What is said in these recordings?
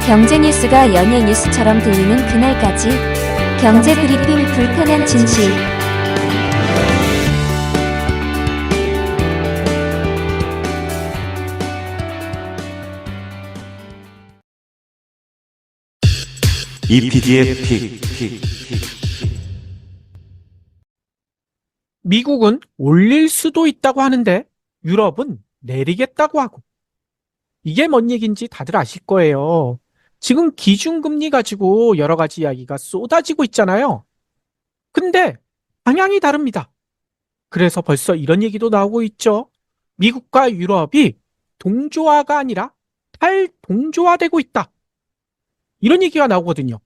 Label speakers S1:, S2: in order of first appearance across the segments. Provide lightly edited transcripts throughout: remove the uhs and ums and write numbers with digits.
S1: 경제 뉴스가 연예 뉴스처럼 들리는 그날까지 경제 브리핑 불편한 진실.
S2: EPD의 픽.
S3: 미국은 올릴 수도 있다고 하는데 유럽은 내리겠다고 하고, 이게 뭔 얘기인지 다들 아실 거예요. 지금 기준금리 가지고 여러 가지 이야기가 쏟아지고 있잖아요. 근데 방향이 다릅니다. 그래서 벌써 이런 얘기도 나오고 있죠. 미국과 유럽이 동조화가 아니라 탈동조화되고 있다. 이런 얘기가 나오거든요.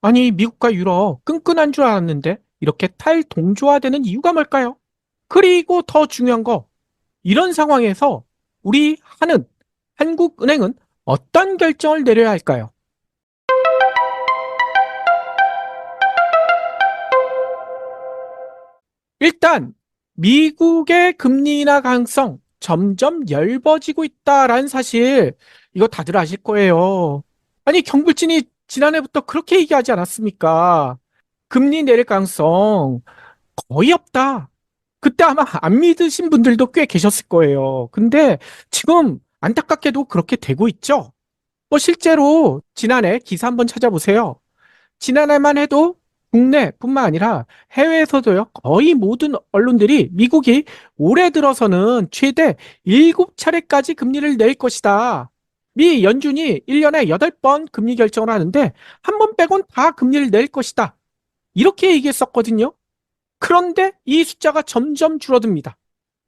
S3: 아니, 미국과 유럽 끈끈한 줄 알았는데 이렇게 탈동조화되는 이유가 뭘까요? 그리고 더 중요한 거, 이런 상황에서 우리 한국은행은 어떤 결정을 내려야 할까요? 일단 미국의 금리 인하 가능성 점점 엷어지고 있다라는 사실, 이거 다들 아실 거예요. 아니, 경불진이 지난해부터 그렇게 얘기하지 않았습니까? 금리 내릴 가능성 거의 없다. 그때 아마 안 믿으신 분들도 꽤 계셨을 거예요. 근데 지금 안타깝게도 그렇게 되고 있죠. 뭐 실제로 지난해 기사 한번 찾아보세요. 지난해만 해도 국내뿐만 아니라 해외에서도요, 거의 모든 언론들이 미국이 올해 들어서는 최대 7차례까지 금리를 낼 것이다. 미 연준이 1년에 8번 금리 결정을 하는데 한 번 빼곤 다 금리를 낼 것이다. 이렇게 얘기했었거든요. 그런데 이 숫자가 점점 줄어듭니다.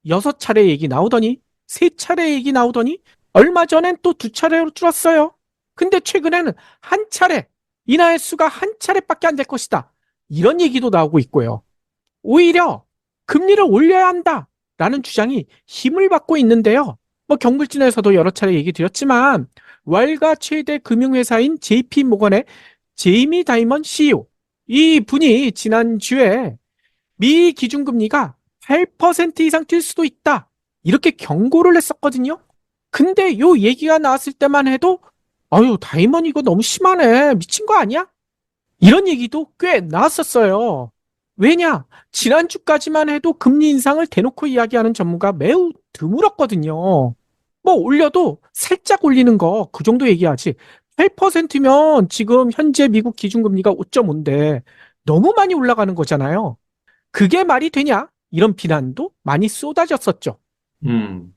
S3: 6차례 얘기 나오더니 3차례 얘기 나오더니 얼마 전엔 또 2차례로 줄었어요. 근데 최근에는 한 차례, 인하의 수가 한 차례밖에 안 될 것이다. 이런 얘기도 나오고 있고요. 오히려 금리를 올려야 한다라는 주장이 힘을 받고 있는데요. 뭐 경불진에서도 여러 차례 얘기 드렸지만 월가 최대 금융회사인 JP모건의 제이미 다이먼 CEO, 이 분이 지난주에 미 기준금리가 8% 이상 뛸 수도 있다, 이렇게 경고를 했었거든요. 근데 요 얘기가 나왔을 때만 해도 아유, 다이먼 이거 너무 심하네, 미친 거 아니야? 이런 얘기도 꽤 나왔었어요. 왜냐? 지난주까지만 해도 금리 인상을 대놓고 이야기하는 전문가 매우 드물었거든요. 뭐 올려도 살짝 올리는 거, 그 정도 얘기하지. 8%면 지금 현재 미국 기준금리가 5.5인데 너무 많이 올라가는 거잖아요. 그게 말이 되냐? 이런 비난도 많이 쏟아졌었죠.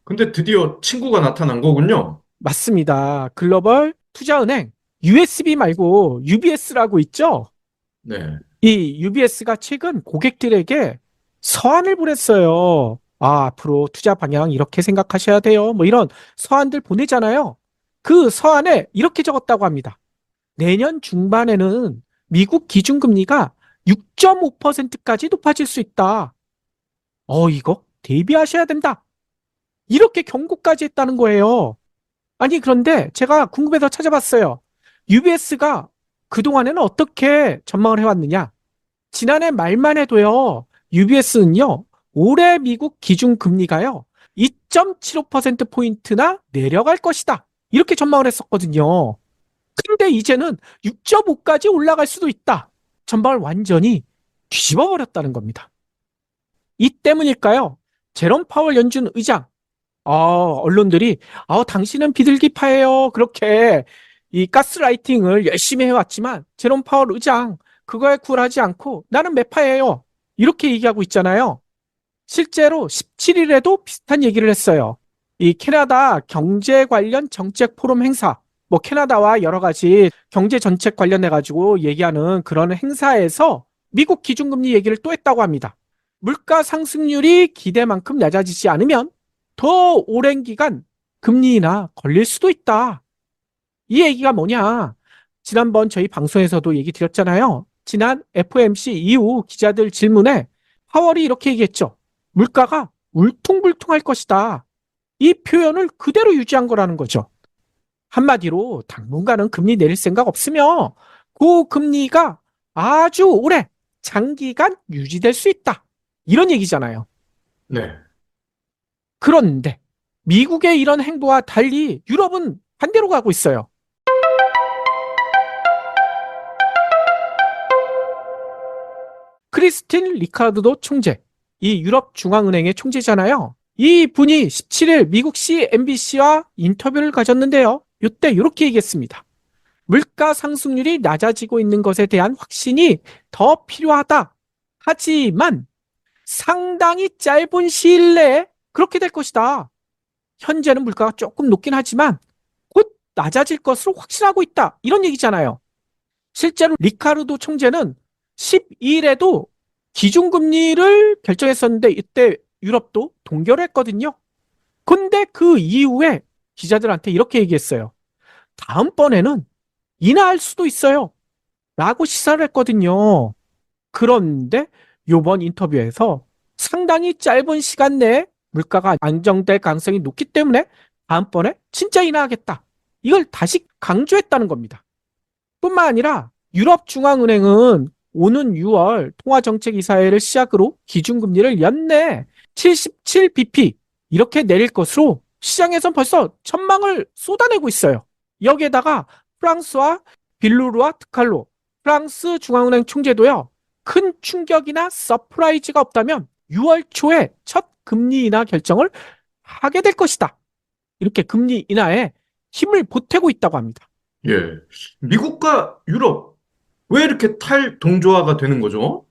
S2: 근데 드디어 친구가 나타난 거군요.
S3: 맞습니다. 글로벌 투자은행 USB 말고 UBS라고 있죠?
S2: 네.
S3: 이 UBS가 최근 고객들에게 서한을 보냈어요. 아, 앞으로 투자 방향 이렇게 생각하셔야 돼요. 뭐 이런 서한들 보내잖아요. 그 서한에 이렇게 적었다고 합니다. 내년 중반에는 미국 기준금리가 6.5%까지 높아질 수 있다. 이거 대비하셔야 된다. 이렇게 경고까지 했다는 거예요. 아니, 그런데 제가 궁금해서 찾아봤어요. UBS가 그동안에는 어떻게 전망을 해왔느냐? 지난해 말만 해도요, UBS는요, 올해 미국 기준금리가요, 2.75%포인트나 내려갈 것이다. 이렇게 전망을 했었거든요. 근데 이제는 6.5까지 올라갈 수도 있다. 전망을 완전히 뒤집어 버렸다는 겁니다. 이 때문일까요? 제롬 파월 연준 의장, 언론들이, 당신은 비둘기파예요, 그렇게 이 가스라이팅을 열심히 해왔지만 제롬 파월 의장 그거에 굴하지 않고 나는 매파예요, 이렇게 얘기하고 있잖아요. 실제로 17일에도 비슷한 얘기를 했어요. 이 캐나다 경제 관련 정책 포럼 행사, 뭐 캐나다와 여러 가지 경제 정책 관련해 가지고 얘기하는 그런 행사에서 미국 기준금리 얘기를 또 했다고 합니다. 물가 상승률이 기대만큼 낮아지지 않으면 더 오랜 기간 금리 인하 걸릴 수도 있다. 이 얘기가 뭐냐? 지난번 저희 방송에서도 얘기 드렸잖아요. 지난 FOMC 이후 기자들 질문에 파월이 이렇게 얘기했죠. 물가가 울퉁불퉁할 것이다. 이 표현을 그대로 유지한 거라는 거죠. 한마디로 당분간은 금리 내릴 생각 없으며 고금리가 아주 오래 장기간 유지될 수 있다. 이런 얘기잖아요.
S2: 네.
S3: 그런데 미국의 이런 행보와 달리 유럽은 반대로 가고 있어요. 크리스틴 리카르도 총재, 이 유럽중앙은행의 총재잖아요. 이 분이 17일 미국 CNBC와 인터뷰를 가졌는데요. 이때 이렇게 얘기했습니다. 물가 상승률이 낮아지고 있는 것에 대한 확신이 더 필요하다. 하지만 상당히 짧은 시일 내에 그렇게 될 것이다. 현재는 물가가 조금 높긴 하지만 곧 낮아질 것으로 확신하고 있다. 이런 얘기잖아요. 실제로 리카르도 총재는 12일에도 기준금리를 결정했었는데 이때 유럽도 동결을 했거든요. 근데 그 이후에 기자들한테 이렇게 얘기했어요. 다음번에는 인하할 수도 있어요. 라고 시사를 했거든요. 그런데 이번 인터뷰에서 상당히 짧은 시간 내에 물가가 안정될 가능성이 높기 때문에 다음번에 진짜 인하하겠다. 이걸 다시 강조했다는 겁니다. 뿐만 아니라 유럽중앙은행은 오는 6월 통화정책이사회를 시작으로 기준금리를 연내 77bp 이렇게 내릴 것으로 시장에선 벌써 전망을 쏟아내고 있어요. 여기에다가 프랑스와 빌루르와 트칼로 프랑스 중앙은행 총재도요. 큰 충격이나 서프라이즈가 없다면 6월 초에 첫 금리 인하 결정을 하게 될 것이다. 이렇게 금리 인하에 힘을 보태고 있다고 합니다.
S2: 예. 미국과 유럽, 왜 이렇게 탈동조화가 되는 거죠?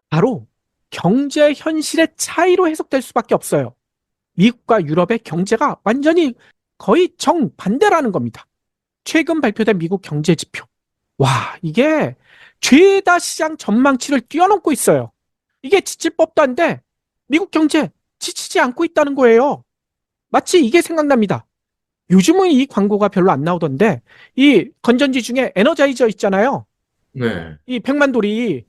S3: 바로 경제 현실의 차이로 해석될 수밖에 없어요. 미국과 유럽의 경제가 완전히 거의 정반대라는 겁니다. 최근 발표된 미국 경제 지표. 와, 이게 죄다 시장 전망치를 뛰어넘고 있어요. 이게 지칠 법도 한데 미국 경제 지치지 않고 있다는 거예요. 마치 이게 생각납니다. 요즘은 이 광고가 별로 안 나오던데 이 건전지 중에 에너자이저 있잖아요.
S2: 네.
S3: 이 백만돌이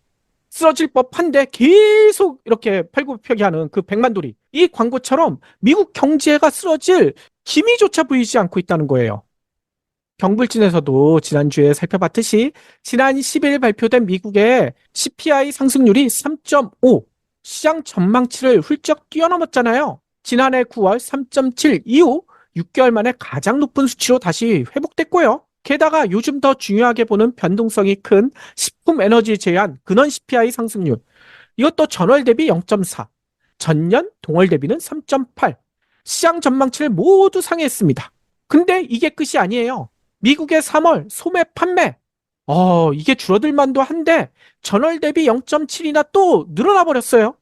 S3: 쓰러질 법한데 계속 이렇게 팔굽혀펴기하는 그 백만돌이 이 광고처럼 미국 경제가 쓰러질 기미조차 보이지 않고 있다는 거예요. 경불진에서도 지난주에 살펴봤듯이 지난 10일 발표된 미국의 CPI 상승률이 3.5, 시장 전망치를 훌쩍 뛰어넘었잖아요. 지난해 9월 3.7 이후 6개월 만에 가장 높은 수치로 다시 회복됐고요. 게다가 요즘 더 중요하게 보는 변동성이 큰 식품 에너지 제한 근원 CPI 상승률. 이것도 전월 대비 0.4, 전년 동월 대비는 3.8. 시장 전망치를 모두 상회했습니다. 근데 이게 끝이 아니에요. 미국의 3월 소매 판매. 이게 줄어들 만도 한데 전월 대비 0.7이나 또 늘어나 버렸어요.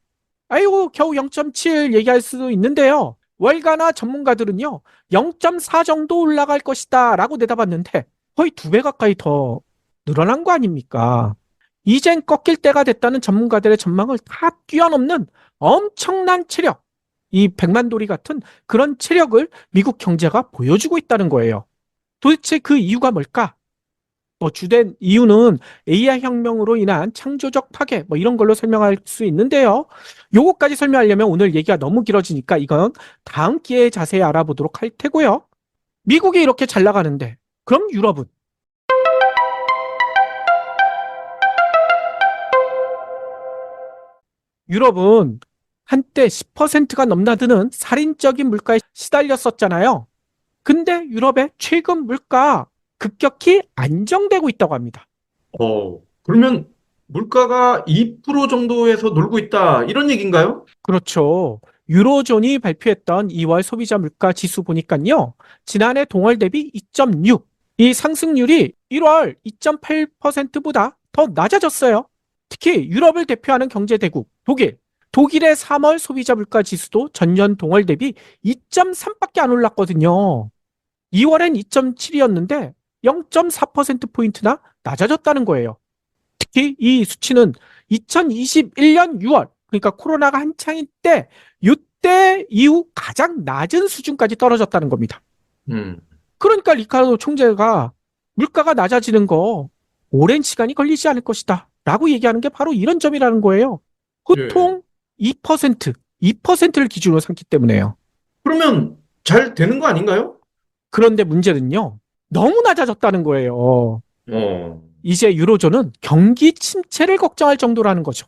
S3: 아이고, 겨우 0.7 얘기할 수도 있는데요. 월가나 전문가들은요, 0.4 정도 올라갈 것이다 라고 내다봤는데 거의 2배 가까이 더 늘어난 거 아닙니까? 이젠 꺾일 때가 됐다는 전문가들의 전망을 다 뛰어넘는 엄청난 체력. 이 백만도리 같은 그런 체력을 미국 경제가 보여주고 있다는 거예요. 도대체 그 이유가 뭘까? 주된 이유는 AI 혁명으로 인한 창조적 파괴, 이런 걸로 설명할 수 있는데요. 요거까지 설명하려면 오늘 얘기가 너무 길어지니까 이건 다음 기회에 자세히 알아보도록 할 테고요. 미국이 이렇게 잘 나가는데, 그럼 유럽은? 유럽은 한때 10%가 넘나드는 살인적인 물가에 시달렸었잖아요. 근데 유럽의 최근 물가 급격히 안정되고 있다고 합니다.
S2: 그러면 물가가 2% 정도에서 놀고 있다, 이런 얘기인가요?
S3: 그렇죠. 유로존이 발표했던 2월 소비자 물가 지수 보니까요. 지난해 동월 대비 2.6. 이 상승률이 1월 2.8%보다 더 낮아졌어요. 특히 유럽을 대표하는 경제대국 독일. 독일의 3월 소비자 물가 지수도 전년 동월 대비 2.3밖에 안 올랐거든요. 2월엔 2.7이었는데 0.4%포인트나 낮아졌다는 거예요. 특히 이 수치는 2021년 6월, 그러니까 코로나가 한창일 때, 이때 이후 가장 낮은 수준까지 떨어졌다는 겁니다.
S2: 음.
S3: 그러니까 리카르도 총재가 물가가 낮아지는 거 오랜 시간이 걸리지 않을 것이다 라고 얘기하는 게 바로 이런 점이라는 거예요. 보통 2%를 기준으로 삼기 때문에요.
S2: 그러면 잘 되는 거 아닌가요?
S3: 그런데 문제는요, 너무 낮아졌다는 거예요.
S2: 어.
S3: 이제 유로존은 경기 침체를 걱정할 정도라는 거죠.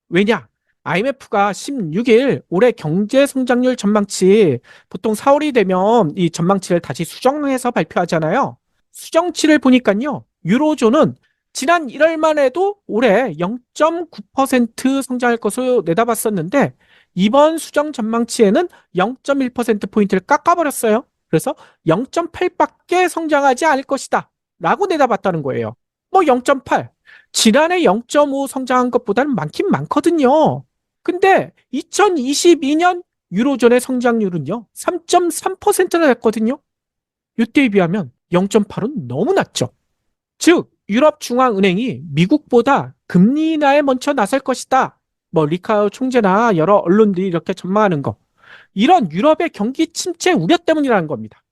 S3: 왜냐? IMF가 16일 올해 경제 성장률 전망치, 보통 4월이 되면 이 전망치를 다시 수정해서 발표하잖아요. 수정치를 보니까요. 유로존은 지난 1월만 해도 올해 0.9% 성장할 것으로 내다봤었는데 이번 수정 전망치에는 0.1%포인트를 깎아버렸어요. 그래서 0.8밖에 성장하지 않을 것이다 라고 내다봤다는 거예요. 뭐 0.8, 지난해 0.5 성장한 것보다는 많긴 많거든요. 근데 2022년 유로존의 성장률은요 3.3%나 됐거든요. 이때에 비하면 0.8은 너무 낮죠. 즉 유럽중앙은행이 미국보다 금리 인하에 먼저 나설 것이다. 뭐 리카우 총재나 여러 언론들이 이렇게 전망하는 거. 이런 유럽의 경기 침체 우려 때문이라는 겁니다.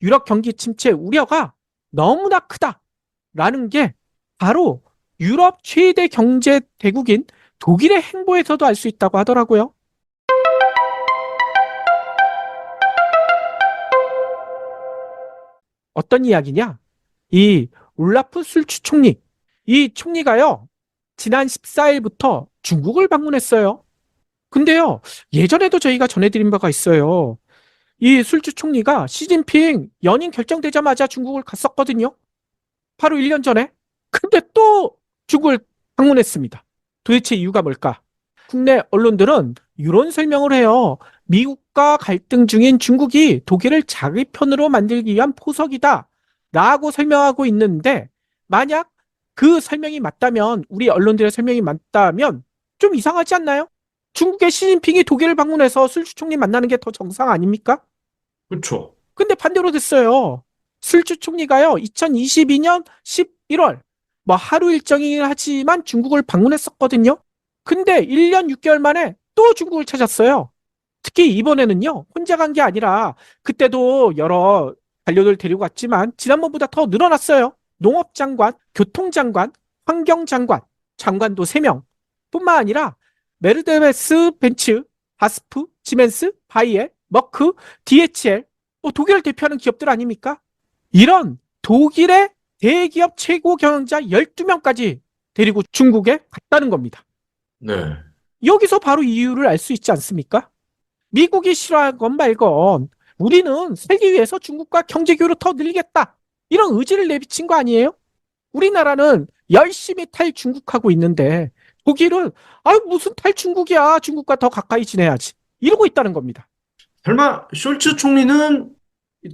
S3: 유럽 경기 침체 우려가 너무나 크다라는 게 바로 유럽 최대 경제 대국인 독일의 행보에서도 알 수 있다고 하더라고요. 어떤 이야기냐? 이 울라프 술츠 총리, 이 총리가요, 지난 14일부터 중국을 방문했어요. 근데요, 예전에도 저희가 전해드린 바가 있어요. 이 술주 총리가 시진핑 연임 결정되자마자 중국을 갔었거든요. 바로 1년 전에. 근데 또 중국을 방문했습니다. 도대체 이유가 뭘까? 국내 언론들은 이런 설명을 해요. 미국과 갈등 중인 중국이 독일을 자기 편으로 만들기 위한 포석이다 라고 설명하고 있는데 만약 그 설명이 맞다면 우리 언론들의 설명이 맞다면 좀 이상하지 않나요? 중국의 시진핑이 독일을 방문해서 술주 총리 만나는 게 더 정상 아닙니까?
S2: 그렇죠.
S3: 근데 반대로 됐어요. 술주 총리가요, 2022년 11월, 뭐 하루 일정이긴 하지만 중국을 방문했었거든요. 근데 1년 6개월 만에 또 중국을 찾았어요. 특히 이번에는요, 혼자 간 게 아니라 그때도 여러 관료들 데리고 갔지만 지난번보다 더 늘어났어요. 농업장관, 교통장관, 환경장관, 장관도 3명 뿐만 아니라 메르데베스 벤츠, 바스프, 지멘스, 바이엘, 머크, DHL, 독일을 대표하는 기업들 아닙니까? 이런 독일의 대기업 최고 경영자 12명까지 데리고 중국에 갔다는 겁니다.
S2: 네.
S3: 여기서 바로 이유를 알 수 있지 않습니까? 미국이 싫어하건 말건 우리는 살기 위해서 중국과 경제 교류를 더 늘리겠다. 이런 의지를 내비친 거 아니에요? 우리나라는 열심히 탈중국하고 있는데 독일은 무슨 탈중국이야. 중국과 더 가까이 지내야지. 이러고 있다는 겁니다.
S2: 설마 숄츠 총리는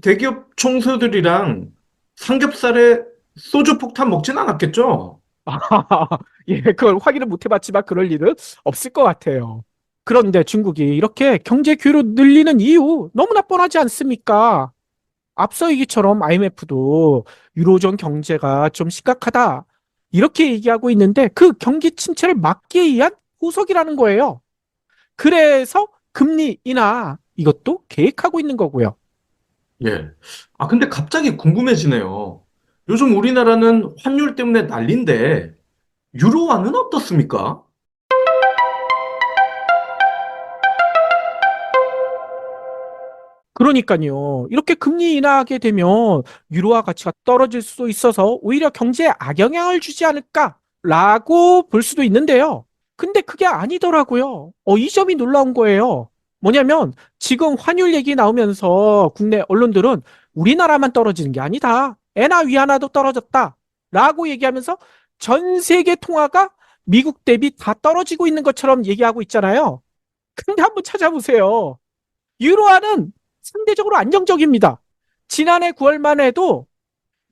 S2: 대기업 총수들이랑 삼겹살에 소주 폭탄 먹진 않았겠죠?
S3: 예, 그걸 확인을 못 해봤지만 그럴 일은 없을 것 같아요. 그런데 중국이 이렇게 경제 규모를 늘리는 이유 너무나 뻔하지 않습니까? 앞서 얘기처럼 IMF도 유로존 경제가 좀 심각하다 이렇게 얘기하고 있는데 그 경기 침체를 막기 위한 후석이라는 거예요. 그래서 금리 인하 이것도 계획하고 있는 거고요.
S2: 예. 근데 갑자기 궁금해지네요. 요즘 우리나라는 환율 때문에 난린데, 유로화는 어떻습니까?
S3: 그러니까요. 이렇게 금리 인하하게 되면 유로화 가치가 떨어질 수도 있어서 오히려 경제에 악영향을 주지 않을까라고 볼 수도 있는데요. 근데 그게 아니더라고요. 이 점이 놀라운 거예요. 뭐냐면 지금 환율 얘기 나오면서 국내 언론들은 우리나라만 떨어지는 게 아니다. 엔화 위안화도 떨어졌다. 라고 얘기하면서 전 세계 통화가 미국 대비 다 떨어지고 있는 것처럼 얘기하고 있잖아요. 근데 한번 찾아보세요. 유로화는 상대적으로 안정적입니다. 지난해 9월만 해도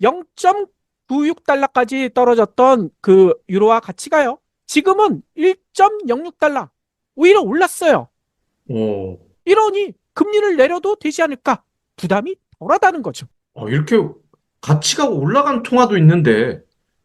S3: 0.96달러까지 떨어졌던 그 유로화 가치가요. 지금은 1.06달러. 오히려 올랐어요.
S2: 오,
S3: 이러니 금리를 내려도 되지 않을까? 부담이 덜하다는 거죠.
S2: 이렇게 가치가 올라간 통화도 있는데,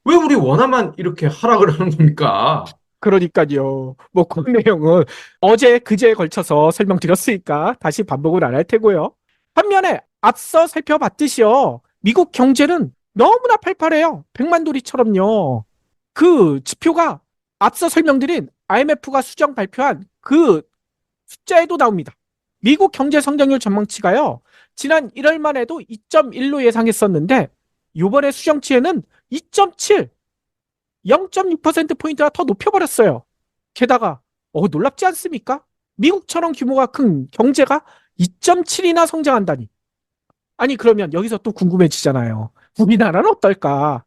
S2: 왜 우리 원화만 이렇게 하락을 하는 겁니까?
S3: 그러니까요. 뭐 그 내용은 어제 그제에 걸쳐서 설명드렸으니까 다시 반복을 안 할 테고요. 반면에 앞서 살펴봤듯이요. 미국 경제는 너무나 팔팔해요. 백만도리처럼요. 그 지표가 앞서 설명드린 IMF가 수정 발표한 그 숫자에도 나옵니다. 미국 경제 성장률 전망치가요. 지난 1월만 해도 2.1로 예상했었는데 이번에 수정치에는 2.7, 0.6%포인트가 더 높여버렸어요. 게다가 놀랍지 않습니까? 미국처럼 규모가 큰 경제가 2.7이나 성장한다니. 아니 그러면 여기서 또 궁금해지잖아요. 우리나라는 어떨까?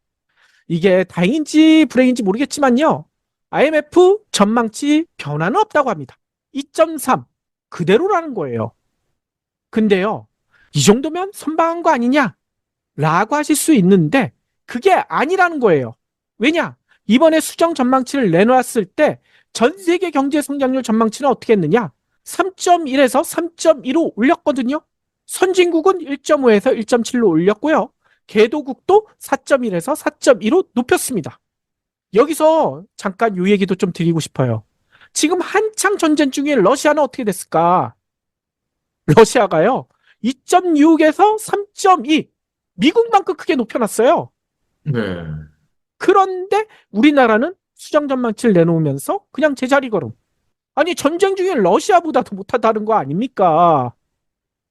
S3: 이게 다행인지 불행인지 모르겠지만요. IMF 전망치 변화는 없다고 합니다. 2.3 그대로라는 거예요. 근데요, 이 정도면 선방한 거 아니냐? 라고 하실 수 있는데 그게 아니라는 거예요. 왜냐? 이번에 수정 전망치를 내놓았을 때 전 세계 경제 성장률 전망치는 어떻게 했느냐? 3.1에서 3.2로 올렸거든요. 선진국은 1.5에서 1.7로 올렸고요. 개도국도 4.1에서 4.2로 높였습니다. 여기서 잠깐 요 얘기도 좀 드리고 싶어요. 지금 한창 전쟁 중인 러시아는 어떻게 됐을까? 러시아가요, 2.6에서 3.2, 미국만큼 크게 높여놨어요.
S2: 네.
S3: 그런데 우리나라는 수정 전망치를 내놓으면서 그냥 제자리 걸음. 아니, 전쟁 중인 러시아보다도 못하다는 거 아닙니까?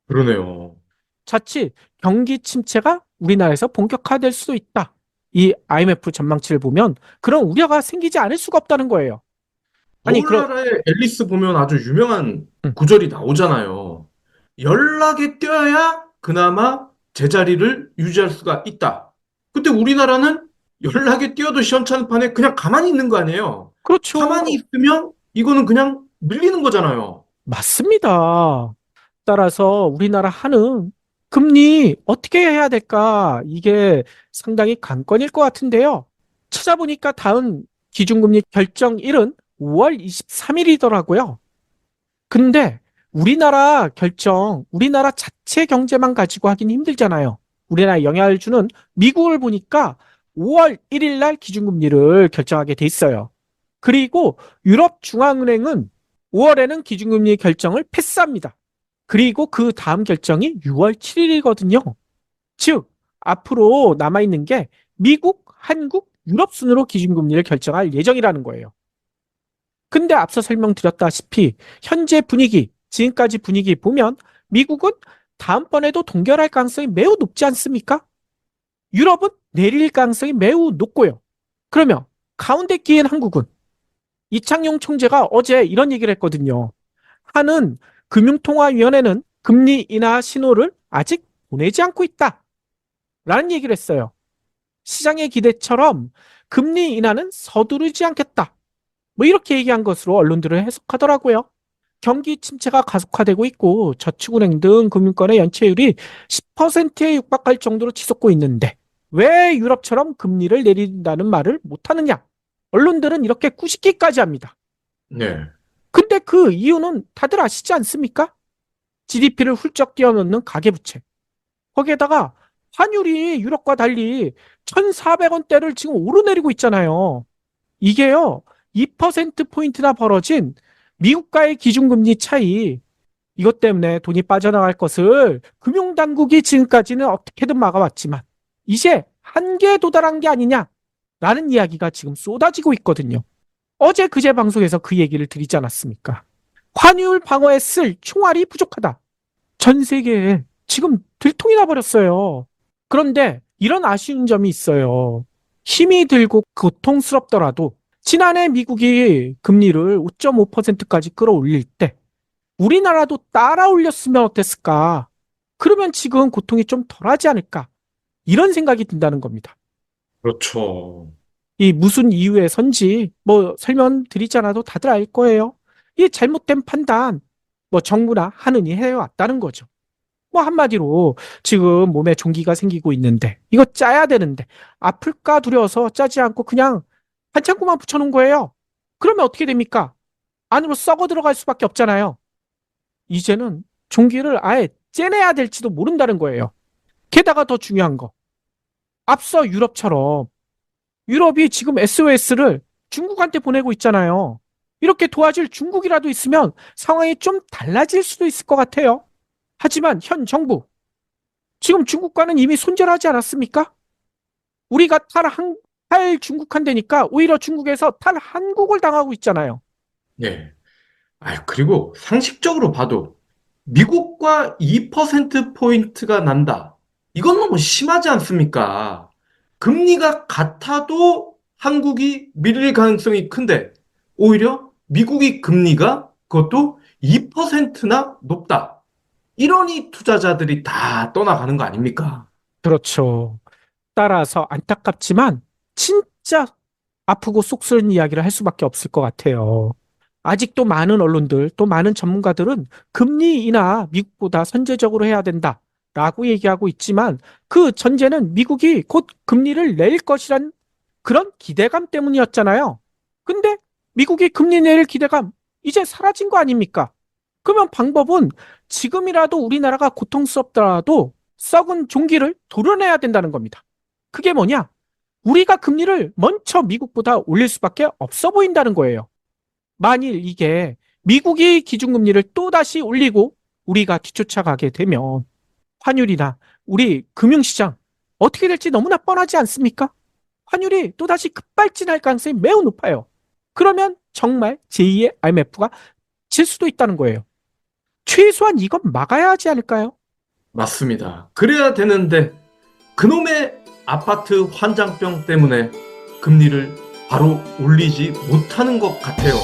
S2: 그러네요.
S3: 자칫 경기 침체가 우리나라에서 본격화될 수도 있다. 이 IMF 전망치를 보면 그런 우려가 생기지 않을 수가 없다는 거예요. 아니,
S2: 더울나라의 앨리스 보면 아주 유명한
S3: 음,
S2: 구절이 나오잖아요. 연락에 뛰어야 그나마 제자리를 유지할 수가 있다. 근데 우리나라는 연락에 뛰어도 시원찮은 판에 그냥 가만히 있는 거 아니에요?
S3: 그렇죠.
S2: 가만히 있으면 이거는 그냥 밀리는 거잖아요.
S3: 맞습니다. 따라서 우리나라 하는 금리 어떻게 해야 될까? 이게 상당히 관건일 것 같은데요. 찾아보니까 다음 기준금리 결정일은 5월 23일이더라고요. 근데 우리나라 결정, 우리나라 자체 경제만 가지고 하긴 힘들잖아요. 우리나라에 영향을 주는 미국을 보니까 5월 1일 날 기준금리를 결정하게 돼 있어요. 그리고 유럽중앙은행은 5월에는 기준금리 결정을 패스합니다. 그리고 그 다음 결정이 6월 7일이거든요. 즉, 앞으로 남아있는 게 미국, 한국, 유럽 순으로 기준금리를 결정할 예정이라는 거예요. 근데 앞서 설명드렸다시피 현재 분위기, 지금까지 분위기 보면 미국은 다음번에도 동결할 가능성이 매우 높지 않습니까? 유럽은 내릴 가능성이 매우 높고요. 그러면 가운데 끼인 한국은 이창용 총재가 어제 이런 얘기를 했거든요. 한은 금융통화위원회는 금리 인하 신호를 아직 보내지 않고 있다. 라는 얘기를 했어요. 시장의 기대처럼 금리 인하는 서두르지 않겠다. 뭐 이렇게 얘기한 것으로 언론들은 해석하더라고요. 경기 침체가 가속화되고 있고 저축은행 등 금융권의 연체율이 10%에 육박할 정도로 치솟고 있는데 왜 유럽처럼 금리를 내린다는 말을 못하느냐? 언론들은 이렇게 꾸짖기까지 합니다.
S2: 네.
S3: 근데 그 이유는 다들 아시지 않습니까? GDP를 훌쩍 뛰어넘는 가계부채. 거기에다가 환율이 유럽과 달리 1,400원대를 지금 오르내리고 있잖아요. 이게요, 2%포인트나 벌어진 미국과의 기준금리 차이, 이것 때문에 돈이 빠져나갈 것을 금융당국이 지금까지는 어떻게든 막아왔지만, 이제 한계에 도달한 게 아니냐라는 이야기가 지금 쏟아지고 있거든요. 어제 그제 방송에서 그 얘기를 드리지 않았습니까? 환율 방어에 쓸 총알이 부족하다. 전 세계에 지금 들통이 나버렸어요. 그런데 이런 아쉬운 점이 있어요. 힘이 들고 고통스럽더라도 지난해 미국이 금리를 5.5%까지 끌어올릴 때 우리나라도 따라 올렸으면 어땠을까? 그러면 지금 고통이 좀 덜하지 않을까? 이런 생각이 든다는 겁니다.
S2: 그렇죠.
S3: 이 무슨 이유에선지 뭐 설명드리지 않아도 다들 알 거예요. 이 잘못된 판단, 뭐 정부나 하느니 해왔다는 거죠. 뭐 한마디로 지금 몸에 종기가 생기고 있는데 이거 짜야 되는데 아플까 두려워서 짜지 않고 그냥 반창고만 붙여놓은 거예요. 그러면 어떻게 됩니까? 안으로 썩어 들어갈 수밖에 없잖아요. 이제는 종기를 아예 째내야 될지도 모른다는 거예요. 게다가 더 중요한 거. 앞서 유럽처럼 유럽이 지금 SOS를 중국한테 보내고 있잖아요. 이렇게 도와줄 중국이라도 있으면 상황이 좀 달라질 수도 있을 것 같아요. 하지만 현 정부, 지금 중국과는 이미 손절하지 않았습니까? 우리가 탈 중국한다니까 오히려 중국에서 탈 한국을 당하고 있잖아요.
S2: 네. 그리고 상식적으로 봐도 미국과 2%포인트가 난다. 이건 너무 심하지 않습니까? 금리가 같아도 한국이 밀릴 가능성이 큰데 오히려 미국이 금리가 그것도 2%나 높다. 이러니 투자자들이 다 떠나가는 거 아닙니까?
S3: 그렇죠. 따라서 안타깝지만 진짜 아프고 속 쓰는 이야기를 할 수밖에 없을 것 같아요. 아직도 많은 언론들, 또 많은 전문가들은 금리 인하 미국보다 선제적으로 해야 된다라고 얘기하고 있지만 그 전제는 미국이 곧 금리를 낼 것이란 그런 기대감 때문이었잖아요. 근데 미국이 금리 낼 기대감 이제 사라진 거 아닙니까? 그러면 방법은 지금이라도 우리나라가 고통스럽더라도 썩은 종기를 도려내야 된다는 겁니다. 그게 뭐냐? 우리가 금리를 먼저 미국보다 올릴 수밖에 없어 보인다는 거예요. 만일 이게 미국이 기준금리를 또다시 올리고 우리가 뒤쫓아가게 되면 환율이나 우리 금융시장 어떻게 될지 너무나 뻔하지 않습니까? 환율이 또다시 급발진할 가능성이 매우 높아요. 그러면 정말 제2의 IMF가 질 수도 있다는 거예요. 최소한 이건 막아야 하지 않을까요?
S2: 맞습니다. 그래야 되는데 그놈의 아파트 환장병 때문에 금리를 바로 올리지 못하는 것 같아요.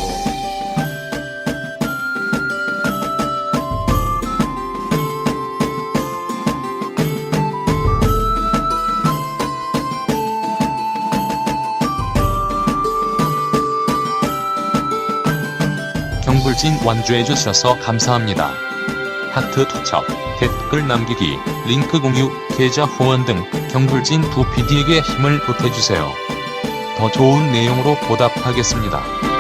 S4: 경불진 완주해 주셔서 감사합니다. 하트 투척, 댓글 남기기, 링크 공유, 계좌 후원 등 경불진 2PD에게 힘을 보태주세요. 더 좋은 내용으로 보답하겠습니다.